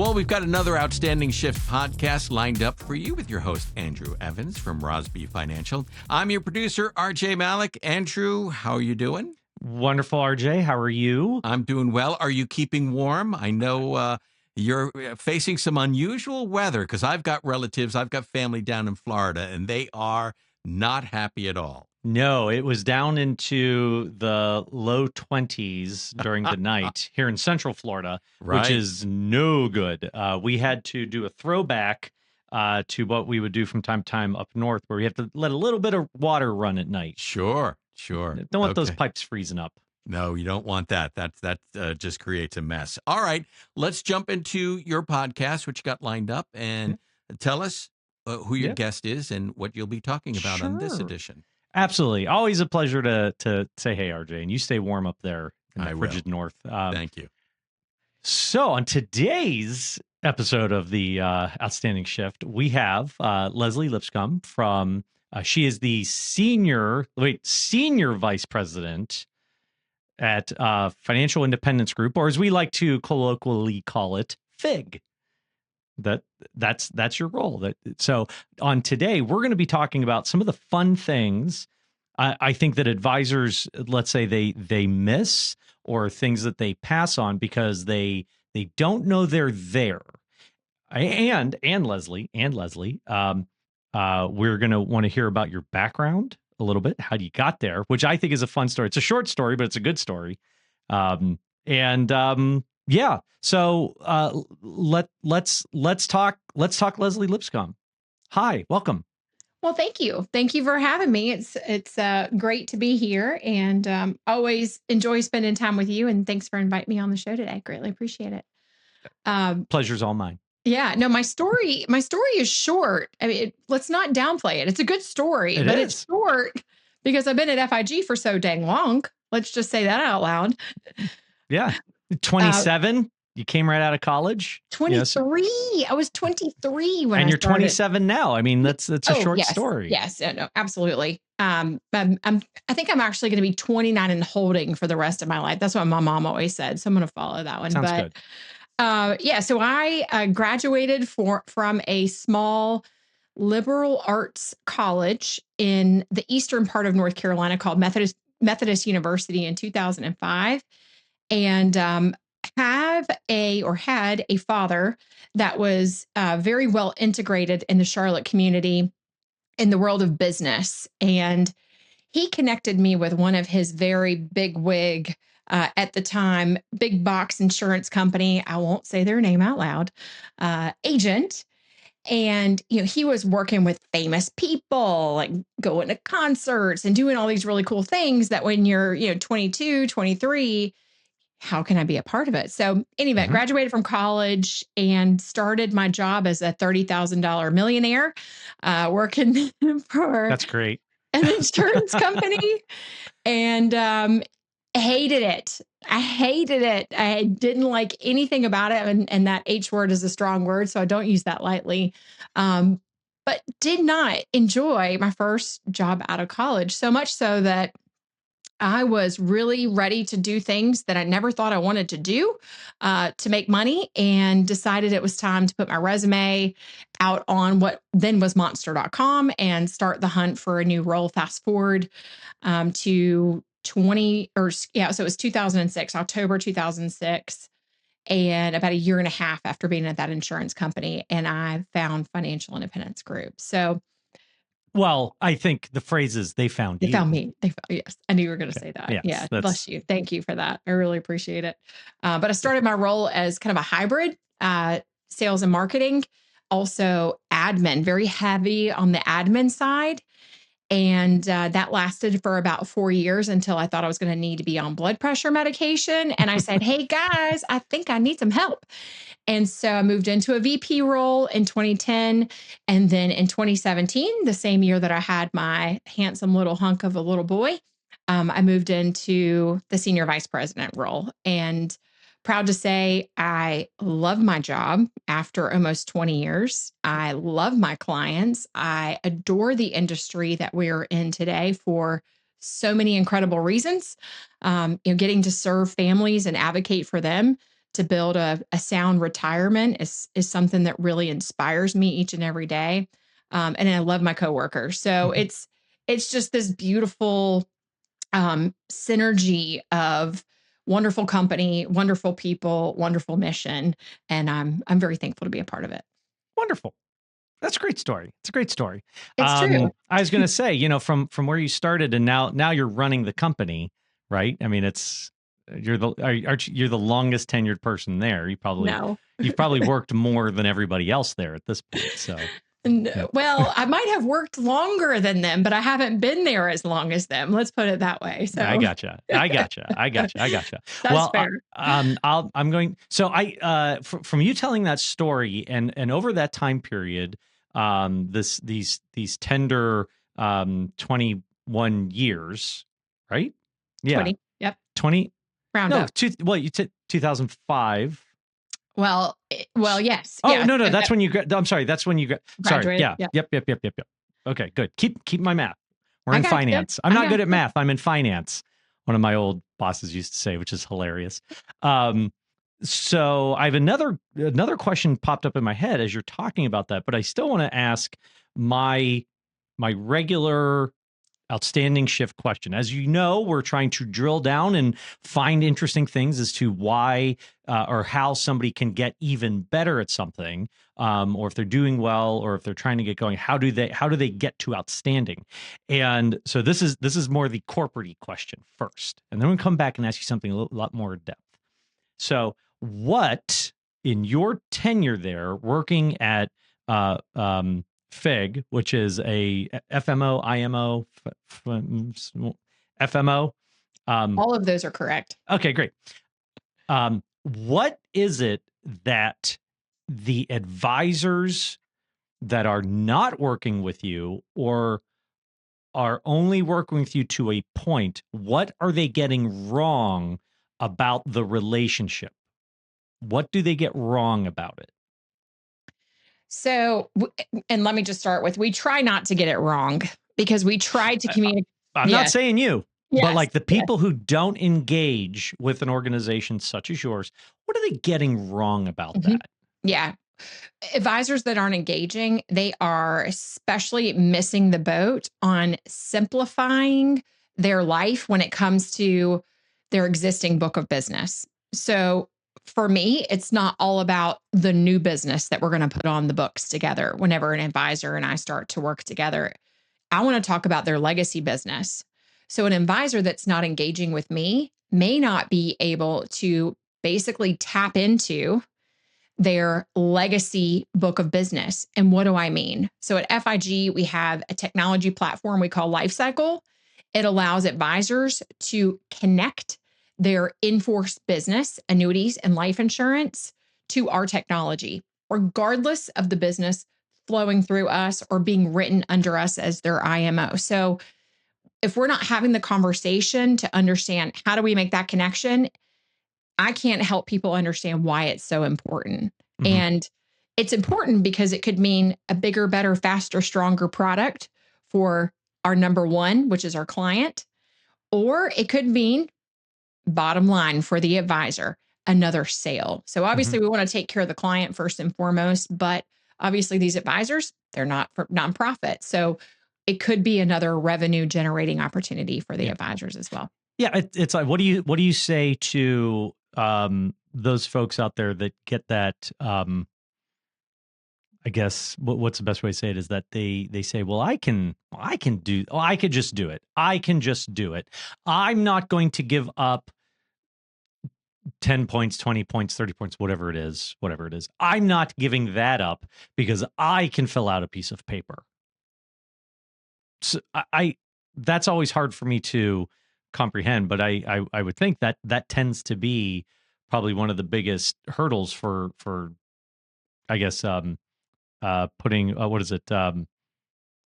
Well, we've got another Outstanding Shift podcast lined up for you with your host, Andrew Evans from Rossby Financial. I'm your producer, RJ Malik. Andrew, how are you doing? Wonderful, RJ. How are you? I'm doing well. Are you keeping warm? I know you're facing some unusual weather because I've got relatives, I've got family down in Florida, and they are not happy at all. No, it was down into the low 20s during the night here in Central Florida, which is no good. We had to do a throwback to what we would do from time to time up north, where we have to let a little bit of water run at night. Sure. Don't want those pipes freezing up. No, you don't want that. That just creates a mess. All right, let's jump into your podcast, which you got lined up, and tell us who your guest is and what you'll be talking about on this edition. Absolutely. Always a pleasure to say hey, RJ, and you stay warm up there in the frigid north. Thank you. So on today's episode of the Outstanding Shift, we have Leslie Lipscomb from, she is the senior vice president at Financial Independence Group, or as we like to colloquially call it, FIG. That's your role. So on today, we're going to be talking about some of the fun things I think that advisors, let's say they miss, or things that they pass on because they don't know they're there. And Leslie, we're going to want to hear about your background a little bit, how you got there, which I think is a fun story. It's a short story, but it's a good story. Yeah. So let's talk Leslie Lipscomb. Hi, welcome. Well, thank you. Thank you for having me. It's great to be here, and always enjoy spending time with you. And thanks for inviting me on the show today. Greatly appreciate it. Pleasure's all mine. Yeah. No, my story is short. I mean, let's not downplay it. It's a good story, but it's short because I've been at FIG for so dang long. Let's just say that out loud. Yeah. 27. You came right out of college. 23. Yes. I was 23 when and I you're started. 27 now. I mean, that's a short story. Yes. No, absolutely. I think I'm actually going to be 29 and holding for the rest of my life. That's what my mom always said. So I'm going to follow that one. Sounds good. So I graduated from a small liberal arts college in the eastern part of North Carolina called Methodist University in 2005. And had a father that was very well integrated in the Charlotte community in the world of business. And he connected me with one of his very big wig at the time, big box insurance company. I won't say their name out loud, agent. And, he was working with famous people, like going to concerts and doing all these really cool things that when you're, 22, 23, how can I be a part of it? So anyway, graduated from college and started my job as a $30,000 millionaire, working for That's great. an insurance company, and hated it. I hated it. I didn't like anything about it. And that H word is a strong word, so I don't use that lightly. But did not enjoy my first job out of college, so much so that I was really ready to do things that I never thought I wanted to do to make money, and decided it was time to put my resume out on what then was monster.com and start the hunt for a new role. Fast forward to so it was 2006, October 2006. And about a year and a half after being at that insurance company, and I found Financial Independence Group. So, well, I think the phrase is they found you. They found me. Yes. I knew you were going to say that. Yes, yeah. Bless you. Thank you for that. I really appreciate it. But I started my role as kind of a hybrid, sales and marketing, also admin, very heavy on the admin side. And that lasted for about 4 years until I thought I was going to need to be on blood pressure medication. And I said, hey, guys, I think I need some help. And so I moved into a VP role in 2010. And then in 2017, the same year that I had my handsome little hunk of a little boy, I moved into the senior vice president role. And proud to say I love my job after almost 20 years. I love my clients. I adore the industry that we're in today for so many incredible reasons. Getting to serve families and advocate for them to build a sound retirement is something that really inspires me each and every day. And I love my coworkers. So it's just this beautiful synergy of wonderful company, wonderful people, wonderful mission. And I'm very thankful to be a part of it. Wonderful. That's a great story. It's a great story. It's true. I was going to say, from where you started and now you're running the company, right? I mean, you're the longest tenured person there. You've probably worked more than everybody else there at this point. So, no, well, I might have worked longer than them, but I haven't been there as long as them. Let's put it that way. So I gotcha. That's fair. From you telling that story and over that time period, these tender 21 years, right? Yeah. 20. Yep. 20. Round up. You said 2005. Well, yes. Oh, yeah. no. That's when you I'm sorry. That's when you Graduated. Yeah. Yep. Yep. Okay, good. Keep my math. We're in got finance. you. I'm not good at math. I'm in finance. One of my old bosses used to say, which is hilarious. So I have another question popped up in my head as you're talking about that, but I still want to ask my regular outstanding shift question. As you know, we're trying to drill down and find interesting things as to why or how somebody can get even better at something, or if they're doing well, or if they're trying to get going. How do they get to outstanding? And so this is more the corporate question first, and then we'll come back and ask you something a lot more in depth. So, what in your tenure there, working at FIG, which is a FMO, IMO, FMO. All of those are correct. Okay, great. What is it that the advisors that are not working with you or are only working with you to a point, what are they getting wrong about the relationship? What do they get wrong about it? So, and let me just start with, we try not to get it wrong because we try to communicate. I'm not saying you, Yes. but like the people who don't engage with an organization such as yours, what are they getting wrong about that? Yeah. Advisors that aren't engaging, they are especially missing the boat on simplifying their life when it comes to their existing book of business. So for me, it's not all about the new business that we're going to put on the books together. Whenever an advisor and I start to work together, I want to talk about their legacy business. So an advisor that's not engaging with me may not be able to basically tap into their legacy book of business. And what do I mean? So at FIG, we have a technology platform we call Lifecycle. It allows advisors to connect their in-force business, annuities, and life insurance to our technology, regardless of the business flowing through us or being written under us as their IMO. So if we're not having the conversation to understand how do we make that connection, I can't help people understand why it's so important. And it's important because it could mean a bigger, better, faster, stronger product for our number one, which is our client, or it could mean, bottom line for the advisor, another sale. So obviously we want to take care of the client first and foremost, but obviously these advisors, they're not for nonprofit. So it could be another revenue generating opportunity for the advisors as well. Yeah. It's like, what do you say to those folks out there that get that, I guess what's the best way to say it is that they say, well, I could just do it. I can just do it. I'm not going to give up 10 points, 20 points, 30 points, whatever it is. I'm not giving that up because I can fill out a piece of paper. So that's always hard for me to comprehend, but I would think that tends to be probably one of the biggest hurdles for I guess putting what is it,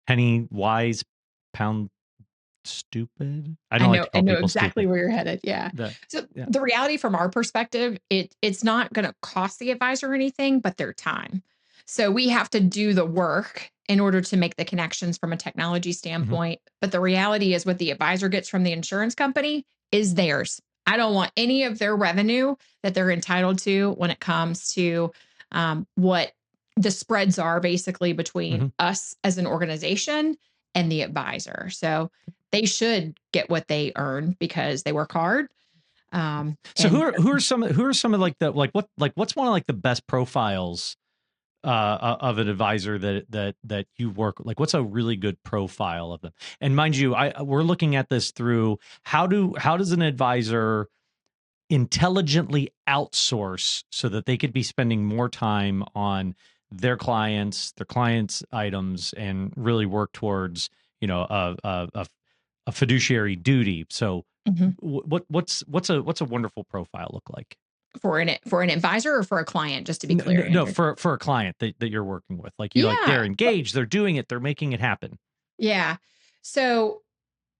penny wise, pound stupid. I know exactly stupid. where you're headed. Yeah. The reality from our perspective, it's not going to cost the advisor anything but their time. So we have to do the work in order to make the connections from a technology standpoint. But the reality is what the advisor gets from the insurance company is theirs. I don't want any of their revenue that they're entitled to when it comes to what the spreads are basically between us as an organization and the advisor. So they should get what they earn because they work hard. So who are some of what's one of like the best profiles of an advisor that you work, like what's a really good profile of them? And mind you, we're looking at this through how does an advisor intelligently outsource so that they could be spending more time on their clients items, and really work towards, a fiduciary duty. So what's a wonderful profile look like for an advisor or for a client, just to be clear? No, for a client that you're working with, like they're engaged, they're doing it, they're making it happen. Yeah. So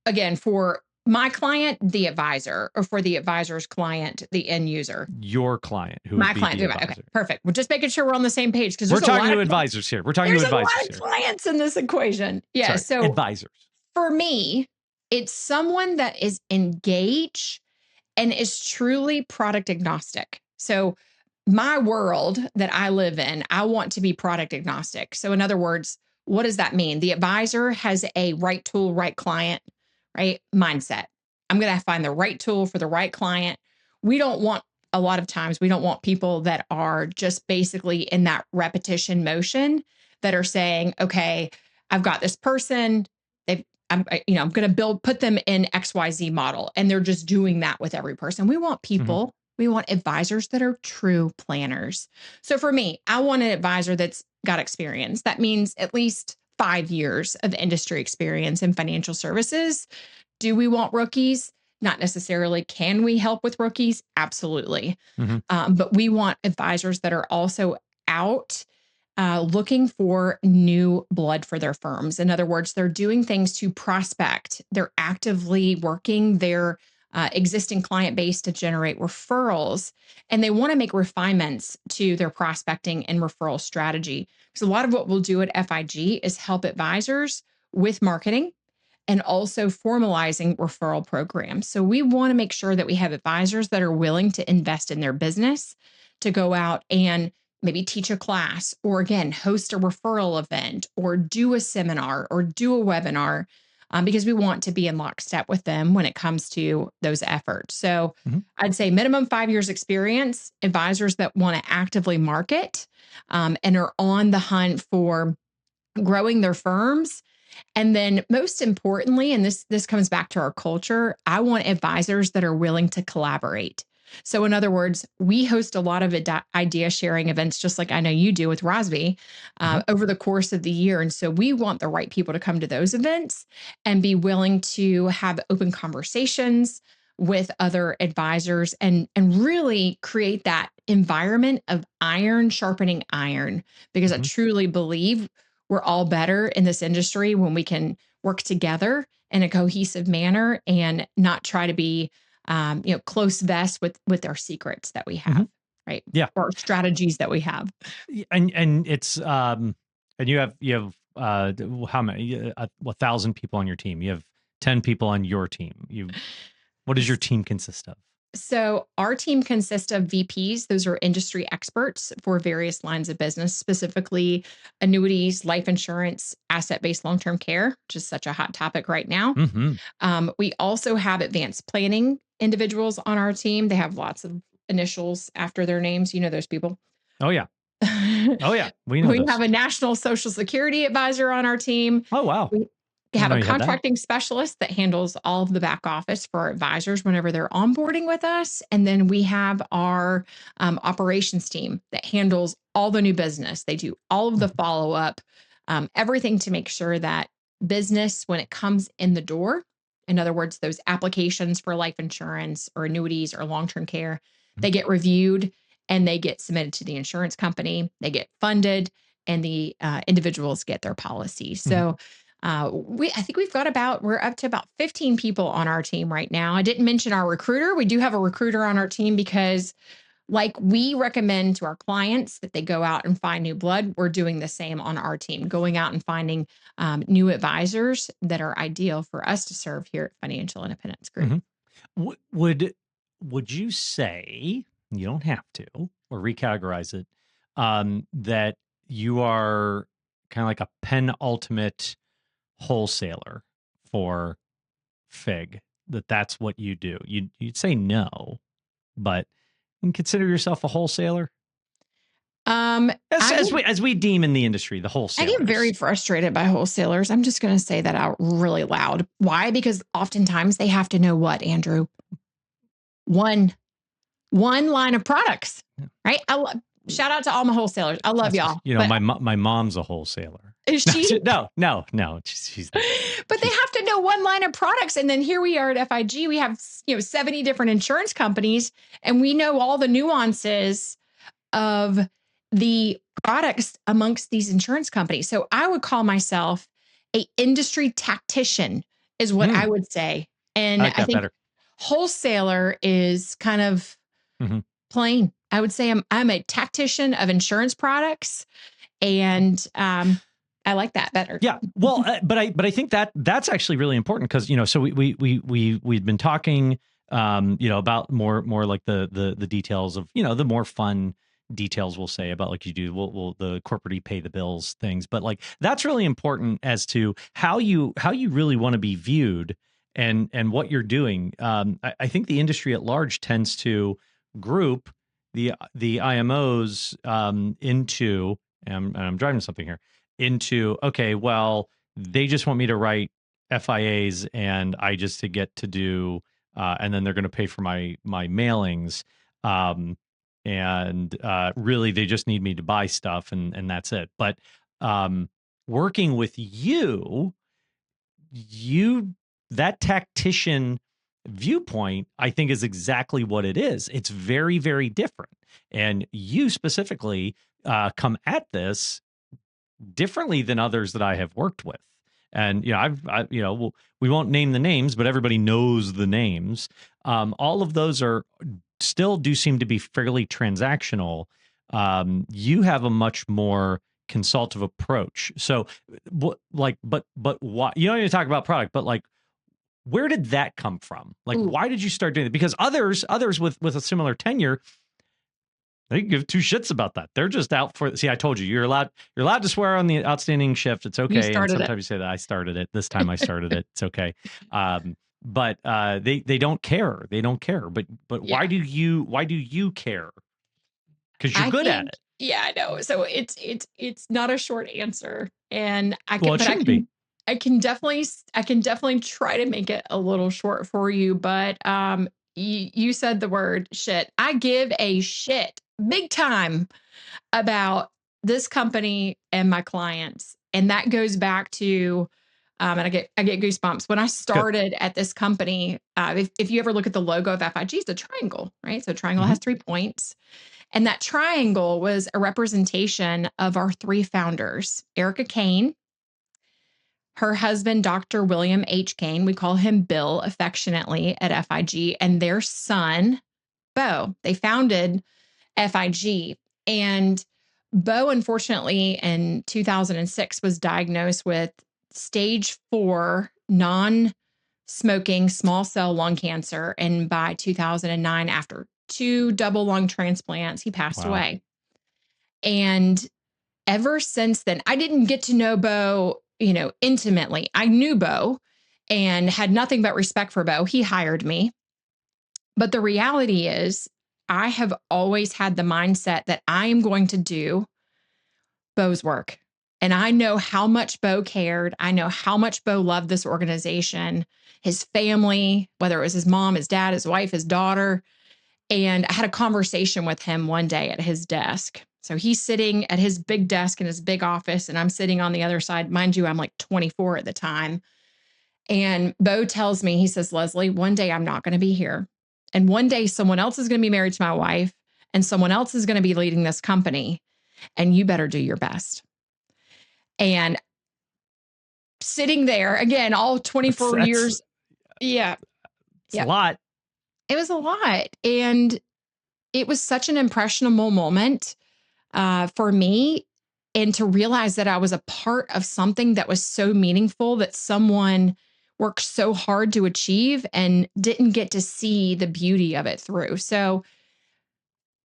again, for my client, the advisor, or for the advisor's client, the end user. Your client, who my would be client, the advisor. Okay, perfect. We're just making sure we're on the same page, because we're talking to advisors here. We're talking to advisors here. There's a lot of clients in this equation. Yeah. Sorry, so advisors. For me, it's someone that is engaged and is truly product agnostic. So my world that I live in, I want to be product agnostic. So in other words, what does that mean? The advisor has a right tool, right client, right mindset. I'm going to find the right tool for the right client. A lot of times we don't want people that are just basically in that repetition motion, that are saying, okay, I've got this person, I'm going to put them in XYZ model, and they're just doing that with every person. We want people, we want advisors that are true planners. So for me, I want an advisor that's got experience. That means at least 5 years of industry experience in financial services. Do we want rookies? Not necessarily. Can we help with rookies? Absolutely. But we want advisors that are also out looking for new blood for their firms. In other words, they're doing things to prospect. They're actively working their existing client base to generate referrals, and they want to make refinements to their prospecting and referral strategy. Because a lot of what we'll do at FIG is help advisors with marketing and also formalizing referral programs. So we want to make sure that we have advisors that are willing to invest in their business, to go out and maybe teach a class, or again, host a referral event, or do a seminar, or do a webinar, because we want to be in lockstep with them when it comes to those efforts. So I'd say minimum 5 years experience, advisors that want to actively market and are on the hunt for growing their firms. And then most importantly, and this comes back to our culture, I want advisors that are willing to collaborate. So in other words, we host a lot of idea sharing events, just like I know you do with Rossby, over the course of the year. And so we want the right people to come to those events and be willing to have open conversations with other advisors, and really create that environment of iron sharpening iron, because I truly believe we're all better in this industry when we can work together in a cohesive manner and not try to be, close vest with our secrets that we have, right? Yeah, or strategies that we have. And it's and you have how many? 1,000 people on your team. You have 10 people on your team. What does your team consist of? So our team consists of VPs. Those are industry experts for various lines of business, specifically annuities, life insurance, asset-based long-term care, which is such a hot topic right now. We also have advanced planning individuals on our team. They have lots of initials after their names. You know those people. Oh, yeah. Oh, yeah. We know We those. have a national Social Security advisor on our team. Oh, wow. We have a contracting specialist that handles all of the back office for our advisors whenever they're onboarding with us. And then we have our operations team that handles all the new business. They do all of the follow-up, everything to make sure that business, when it comes in the door, in other words, those applications for life insurance or annuities or long-term care, they get reviewed and they get submitted to the insurance company, they get funded, and the individuals get their policies. So I think we're up to about 15 people on our team right now. I didn't mention our recruiter. We do have a recruiter on our team because, like we recommend to our clients that they go out and find new blood, we're doing the same on our team, going out and finding new advisors that are ideal for us to serve here at Financial Independence Group. Would would you say, you don't have to, or recategorize it, that you are kind of like a penultimate wholesaler for Fig? That's what you do? You'd say no, but you can consider yourself a wholesaler? As we deem in the industry, the wholesalers. I get very frustrated by wholesalers. I'm just going to say that out really loud. Why? Because oftentimes they have to know what, Andrew? One line of products, right? Shout out to all my wholesalers. I love y'all. You know, my mom's a wholesaler. Is she? No. She's but they have to know one line of products. And then here we are at FIG. We have 70 different insurance companies, and we know all the nuances of the products amongst these insurance companies. So I would call myself a industry tactician is what I would say. And I think better. Wholesaler is kind of plain. I would say I'm a tactician of insurance products, and I like that better. Yeah. Well, but I think that's actually really important because, so we'd been talking, about more like the details of, the more fun details we'll say about like you do the corporate pay the bills things, but like that's really important as to how you really want to be viewed and what you're doing. I think the industry at large tends to group the IMOs into, and I'm driving something here, into, okay, well, they just want me to write FIAs and I just to get to do, and then they're going to pay for my mailings. And really they just need me to buy stuff and that's it. But working with you, that tactician viewpoint, I think, is exactly what it is. It's very, very different. And you specifically come at this differently than others that I have worked with. And, we won't name the names, but everybody knows the names. All of those still do seem to be fairly transactional. You have a much more consultative approach. So but why, you don't need to talk about product, but like, where did that come from? Like, why did you start doing it? Because others with a similar tenure, they give two shits about that. They're just out for, see, I told you, you're allowed to swear on the outstanding shift. It's okay. And sometimes you say that I started it. This time I started it. It's okay. But they don't care. They don't care. But yeah. Why do you care? Because you're good at it. Yeah, I know. So it's not a short answer. And I can definitely try to make it a little short for you. But you said the word shit. I give a shit big time about this company and my clients. And that goes back to, and I get goosebumps when I started at this company. If you ever look at the logo of FIG, it's a triangle, right? So triangle has 3 points. And that triangle was a representation of our 3 founders, Erica Kane, her husband, Dr. William H. Kane, we call him Bill affectionately at FIG, and their son, Bo. They founded FIG. And Bo, unfortunately, in 2006 was diagnosed with stage 4 non-smoking small cell lung cancer. And by 2009, after 2 double lung transplants, he passed away. And ever since then, I didn't get to know Bo, intimately. I knew Bo and had nothing but respect for Bo. He hired me. But the reality is, I have always had the mindset that I am going to do Bo's work. And I know how much Bo cared. I know how much Bo loved this organization, his family, whether it was his mom, his dad, his wife, his daughter. And I had a conversation with him one day at his desk. So he's sitting at his big desk in his big office, and I'm sitting on the other side. Mind you, I'm like 24 at the time. And Bo tells me, he says, Leslie, one day I'm not going to be here. And one day someone else is going to be married to my wife, and someone else is going to be leading this company. And you better do your best. And sitting there again, all 24 years. Yeah. It's a lot. It was a lot. And it was such an impressionable moment for me. And to realize that I was a part of something that was so meaningful, that someone worked so hard to achieve and didn't get to see the beauty of it through. So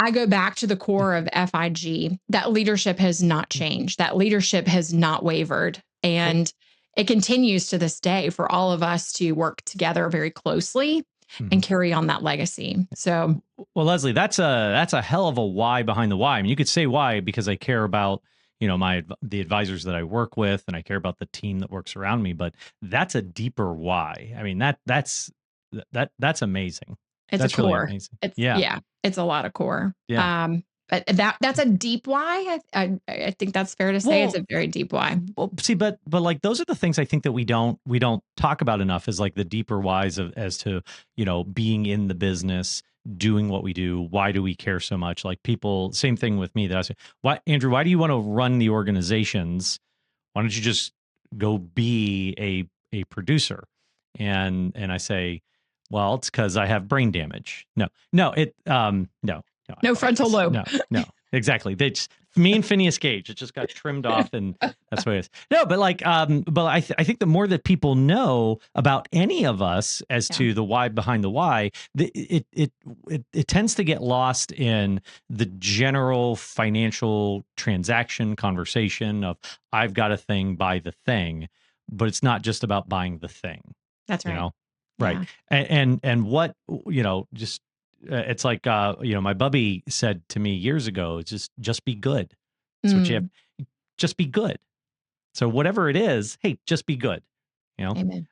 I go back to the core of FIG. That leadership has not changed. That leadership has not wavered. And it continues to this day for all of us to work together very closely and carry on that legacy. So, well, Leslie, that's a hell of a why behind the why. I mean, you could say why because I care about, the advisors that I work with, and I care about the team that works around me. But that's a deeper why. I mean, that's amazing. That's a core. Really amazing. It's a lot of core. Yeah. But that's a deep why. I think that's fair to say. It's a very deep why. Well, see, but like those are the things I think that we don't talk about enough, is like the deeper whys as to being in the business, doing what we do. Why do we care so much? Like people, same thing with me that I say, Andrew, why do you want to run the organizations? Why don't you just go be a producer? And I say, well, it's because I have brain damage. No, frontal lobe. No, exactly. They just, me and Phineas Gage, it just got trimmed off, and that's what it is. No, but like, but I think the more that people know about any of us as to the why behind the why, it tends to get lost in the general financial transaction conversation of I've got a thing, buy the thing, but it's not just about buying the thing. That's right. Right. And what, just, it's like, my bubby said to me years ago, just be good. That's what you have. Just be good. So whatever it is, hey, just be good. Amen.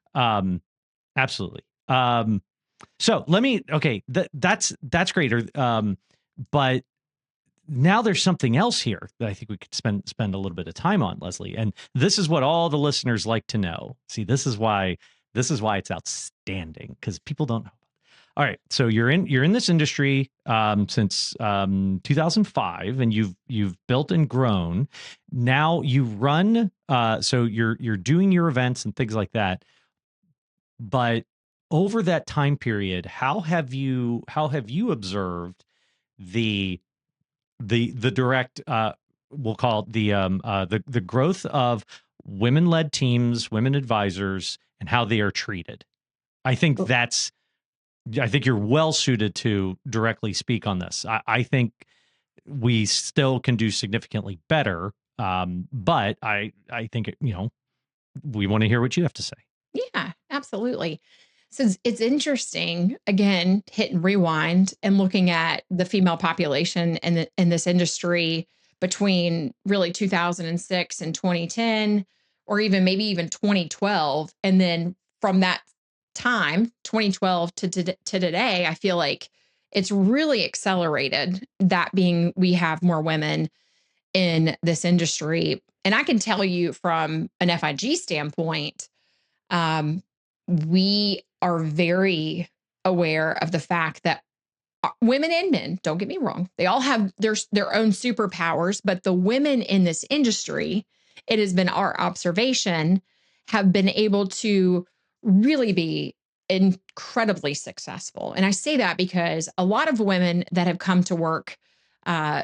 Absolutely. So that's great. But now there's something else here that I think we could spend a little bit of time on, Leslie. And this is what all the listeners like to know. See, this is why it's outstanding, because people don't know. All right, so you're in this industry since 2005, and you've built and grown. Now you run, so you're doing your events and things like that. But over that time period, how have you observed the direct, we'll call it the growth of women-led teams, women advisors, and how they are treated? I think you're well suited to directly speak on this. I think we still can do significantly better, but I think we want to hear what you have to say. Yeah, absolutely. So it's interesting, again, hit and rewind and looking at the female population in this industry between really 2006 and 2010, or maybe even 2012. And then from that time, 2012 to today, I feel like it's really accelerated, that being we have more women in this industry. And I can tell you from an FIG standpoint, we are very aware of the fact that women and men, don't get me wrong, they all have their own superpowers, but the women in this industry, it has been our observation, have been able to really be incredibly successful. And I say that because a lot of women that have come to work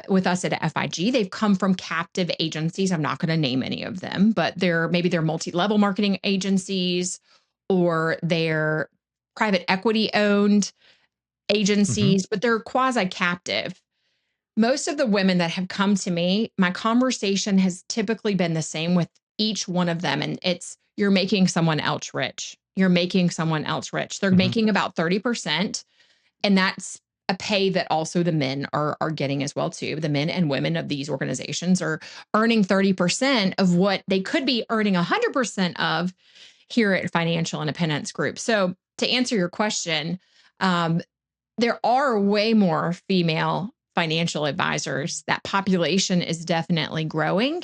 with us at FIG, they've come from captive agencies. I'm not going to name any of them, but they're multi-level marketing agencies, or they're private equity owned agencies, but they're quasi-captive. Most of the women that have come to me, my conversation has typically been the same with each one of them. And it's, you're making someone else rich. You're making someone else rich. They're making about 30%. And that's a pay that also the men are getting as well too. The men and women of these organizations are earning 30% of what they could be earning 100% of here at Financial Independence Group. So to answer your question, there are way more female financial advisors. That population is definitely growing.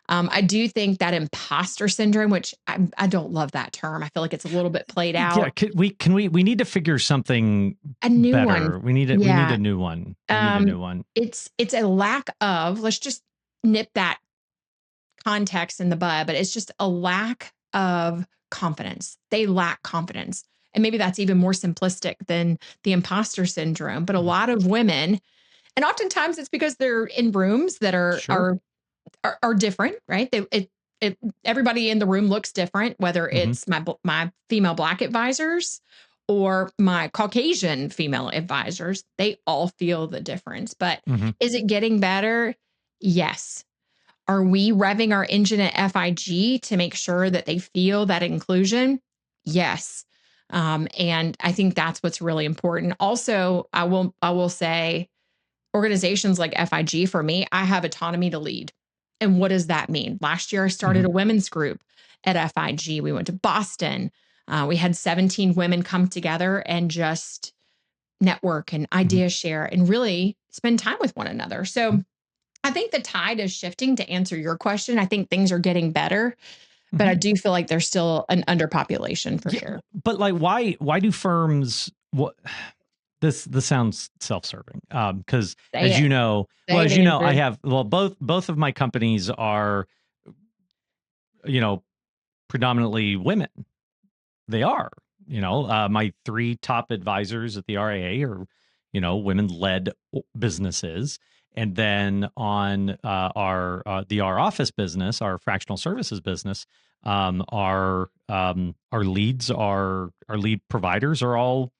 I do think that imposter syndrome, which I don't love that term. I feel like it's a little bit played out. Yeah, we need to figure something a new better. One. We need a new one. We need a new one. It's a lack of, let's just nip that context in the bud, but it's just a lack of confidence. They lack confidence. And maybe that's even more simplistic than the imposter syndrome. But a lot of women, and oftentimes it's because they're in rooms that are different, right? everybody in the room looks different, whether it's my female Black advisors or my Caucasian female advisors. They all feel the difference. But is it getting better? Yes. Are we revving our engine at FIG to make sure that they feel that inclusion? Yes. And I think that's what's really important. Also, I will say, organizations like FIG, for me, I have autonomy to lead. And what does that mean? Last year, I started a women's group at FIG. We went to Boston. We had 17 women come together and just network and idea share and really spend time with one another. So I think the tide is shifting. To answer your question, I think things are getting better, but I do feel like there's still an underpopulation for sure. But like, why do firms, this sounds self-serving, because as you know, I have, both of my companies are, predominantly women. They are, my 3 top advisors at the RIA are, women-led businesses. And then on our office business, our fractional services business, our lead providers are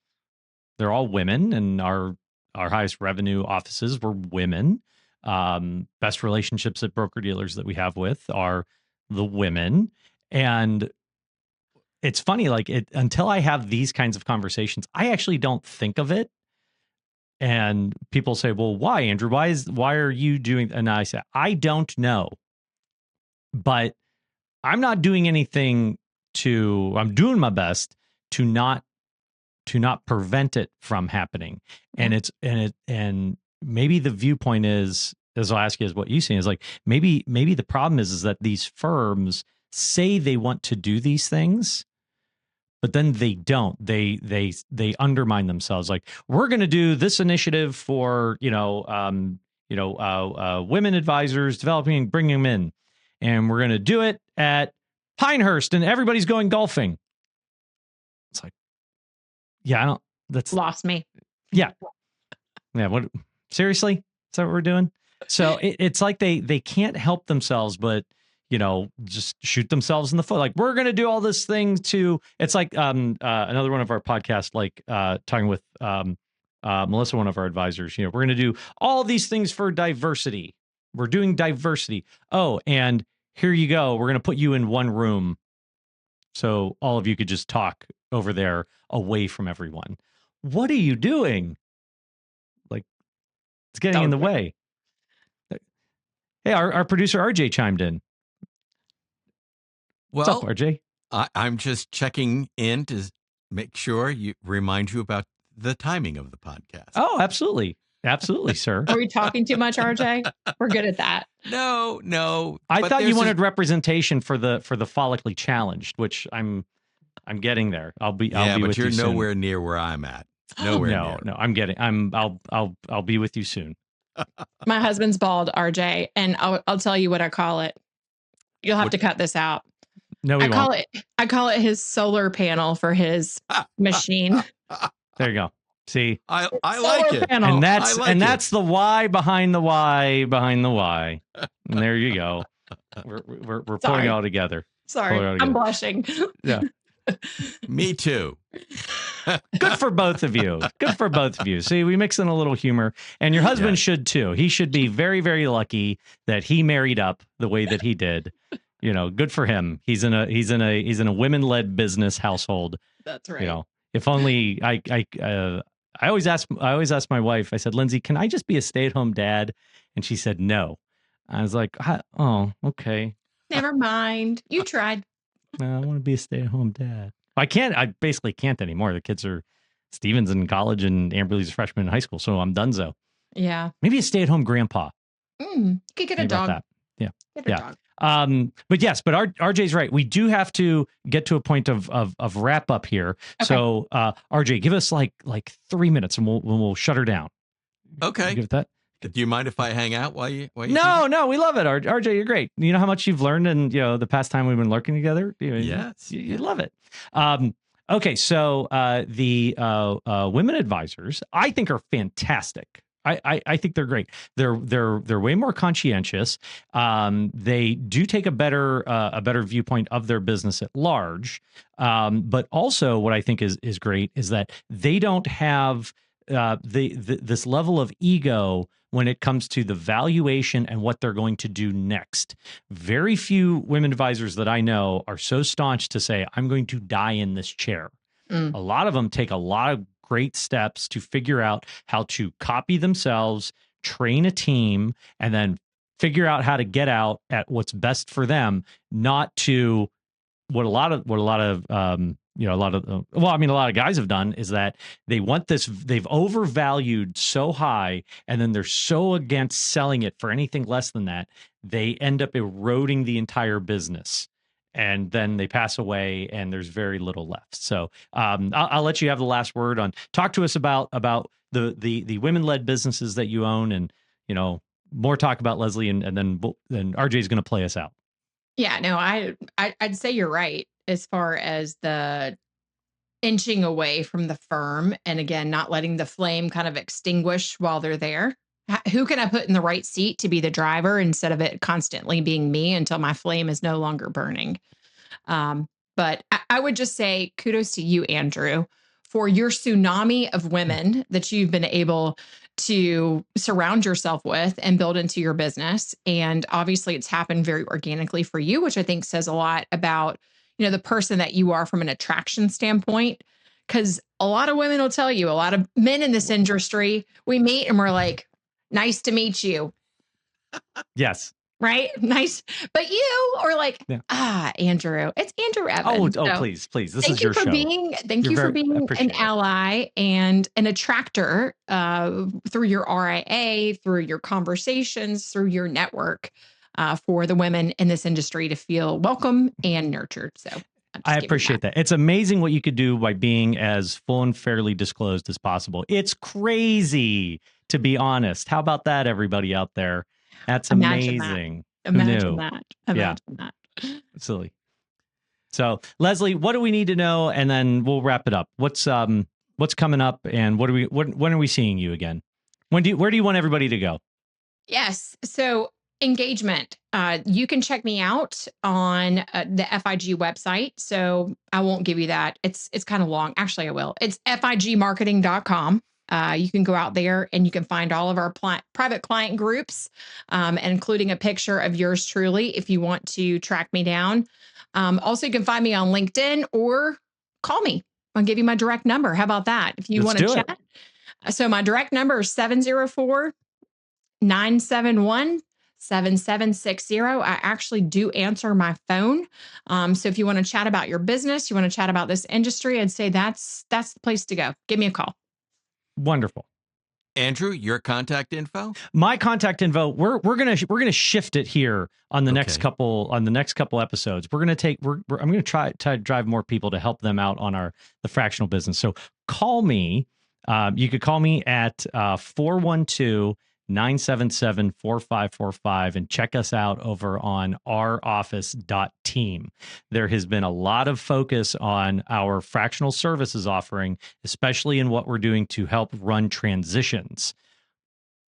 they're all women, and our highest revenue offices were women. Best relationships at broker dealers that we have with are the women. And it's funny, like until I have these kinds of conversations, I actually don't think of it. And people say, well, why, Andrew? Why are you doing? And I say, I don't know, but I'm not doing anything I'm doing my best to not prevent it from happening. And and maybe the viewpoint is, as I'll ask you, is what you see is like, maybe the problem is that these firms say they want to do these things, but then they don't. They undermine themselves. Like, we're going to do this initiative for women advisors, developing, bringing them in, and we're going to do it at Pinehurst, and everybody's going golfing. It's like, yeah, I don't. That's lost me. Yeah. What? Seriously? Is that what we're doing? So it's like they can't help themselves, but just shoot themselves in the foot. Like, we're going to do all this thing to, it's like another one of our podcasts, like talking with Melissa, one of our advisors, we're going to do all these things for diversity. We're doing diversity. Oh, and here you go. We're going to put you in one room so all of you could just talk over there away from everyone. What are you doing? Like, it's getting in the way. Hey, our producer RJ chimed in. Well, what's up, RJ? I'm just checking in to make sure remind you about the timing of the podcast. Oh, absolutely. Absolutely, sir. Are we talking too much, RJ? We're good at that. No. I thought you wanted representation for the follically challenged, which I'm getting there. I'll be with you soon. But you're nowhere near where I'm at. Nowhere near. No, I'll be with you soon. My husband's bald, RJ, and I'll tell you what I call it. You'll have to cut this out. No, we won't. I call it his solar panel for his machine. There you go. See, I like it. Panel. And that's the why behind the why behind the why. And there you go. We're pulling it all together. Sorry, I'm blushing. Yeah. Me too. Good for both of you. Good for both of you. See, we mix in a little humor, and your husband should too. He should be very, very lucky that he married up the way that he did. Good for him. He's in a women-led business household. That's right. If only I always ask my wife, I said, Lindsay, can I just be a stay-at-home dad? And she said, no. I was like, oh, okay. Never mind. You tried. I want to be a stay-at-home dad. I basically can't anymore. The kids are, Steven's in college and Amberly's a freshman in high school. So I'm donezo. Yeah. Maybe a stay-at-home grandpa. You could get a dog. That. Yeah. Get a dog. But RJ's right. We do have to get to a point of wrap up here. Okay. So, RJ, give us like 3 minutes and we'll shut her down. Okay. You good with that? Do you mind if I hang out while you? No, we love it. RJ, you're great. You know how much you've learned in the past time we've been lurking together. Yes, you love it. Okay, so the women advisors I think are fantastic. I think they're great. They're way more conscientious. They do take a better viewpoint of their business at large. But also, what I think is great is that they don't have this level of ego when it comes to the valuation and what they're going to do next. Very few women advisors that I know are so staunch to say, I'm going to die in this chair. A lot of them take a lot of great steps to figure out how to copy themselves, train a team, and then figure out how to get out at what's best for them, not to a lot of guys have done is that they want this, they've overvalued so high, and then they're so against selling it for anything less than that, they end up eroding the entire business. And then they pass away, and there's very little left. So I'll let you have the last word on. Talk to us about the women-led businesses that you own, and more talk about Leslie, and then RJ is going to play us out. Yeah, no, I'd say you're right as far as the inching away from the firm, and again, not letting the flame kind of extinguish while they're there. Who can I put in the right seat to be the driver instead of it constantly being me until my flame is no longer burning? But I would just say kudos to you, Andrew, for your tsunami of women that you've been able to surround yourself with and build into your business. And obviously it's happened very organically for you, which I think says a lot about, the person that you are from an attraction standpoint. Because a lot of women will tell you, a lot of men in this industry, we meet and we're like, nice to meet you. Yes. Right? Nice. But you are like, Andrew. It's Andrew Evans. So please. This is your show. Thank you for being an ally and an attractor through your RIA, through your conversations, through your network for the women in this industry to feel welcome and nurtured. So I appreciate that. It's amazing what you could do by being as full and fairly disclosed as possible. It's crazy, to be honest. How about that, everybody out there? That's amazing. Imagine that. Silly. So, Leslie, what do we need to know? And then we'll wrap it up. What's coming up, and when are we seeing you again? Where do you want everybody to go? Yes. So engagement. You can check me out on the FIG website. So I won't give you that. It's kind of long. Actually, I will. It's figmarketing.com. You can go out there and you can find all of our private client groups, and including a picture of yours truly if you want to track me down. Also, you can find me on LinkedIn or call me. I'll give you my direct number. How about that? If you want to chat. So my direct number is 704-971-7760. I actually do answer my phone. So if you want to chat about your business, you want to chat about this industry, I'd say that's the place to go. Give me a call. Wonderful. Andrew, your contact info? My contact info. We're gonna shift it here on the next couple episodes. I'm gonna try to drive more people to help them out on the fractional business. So call me. You could call me at 412-977-4545 and check us out over on ouroffice.team. There has been a lot of focus on our fractional services offering, especially in what we're doing to help run transitions.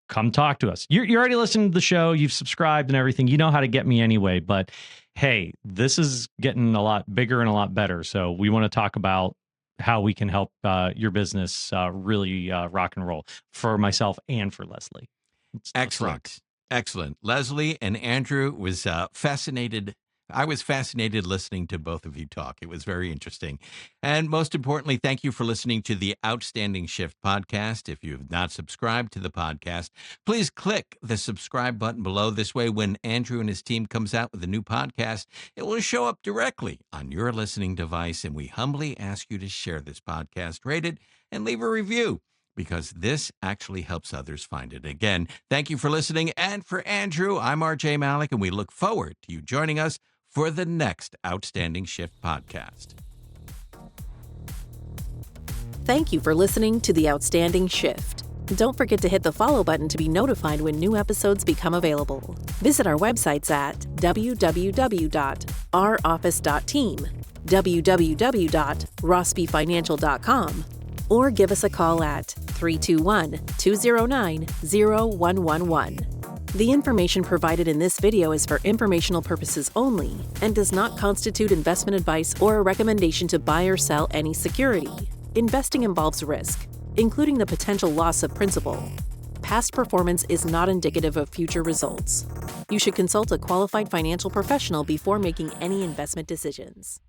Come talk to us. You're already listening to the show. You've subscribed and everything. You know how to get me anyway. But hey, this is getting a lot bigger and a lot better. So we want to talk about how we can help your business really rock and roll for myself and for Leslie. Excellent. Leslie and Andrew was fascinated. I was fascinated listening to both of you talk. It was very interesting. And most importantly, thank you for listening to the Outstanding Shift podcast. If you have not subscribed to the podcast, please click the subscribe button below. This way, when Andrew and his team comes out with a new podcast, it will show up directly on your listening device. And we humbly ask you to share this podcast, rate it, and leave a review, because this actually helps others find it. Again, thank you for listening. And for Andrew, I'm RJ Malik, and we look forward to you joining us for the next Outstanding Shift podcast. Thank you for listening to the Outstanding Shift. Don't forget to hit the follow button to be notified when new episodes become available. Visit our websites at www.ouroffice.team, www.rossbyfinancial.com, or give us a call at 321-209-0111. The information provided in this video is for informational purposes only and does not constitute investment advice or a recommendation to buy or sell any security. Investing involves risk, including the potential loss of principal. Past performance is not indicative of future results. You should consult a qualified financial professional before making any investment decisions.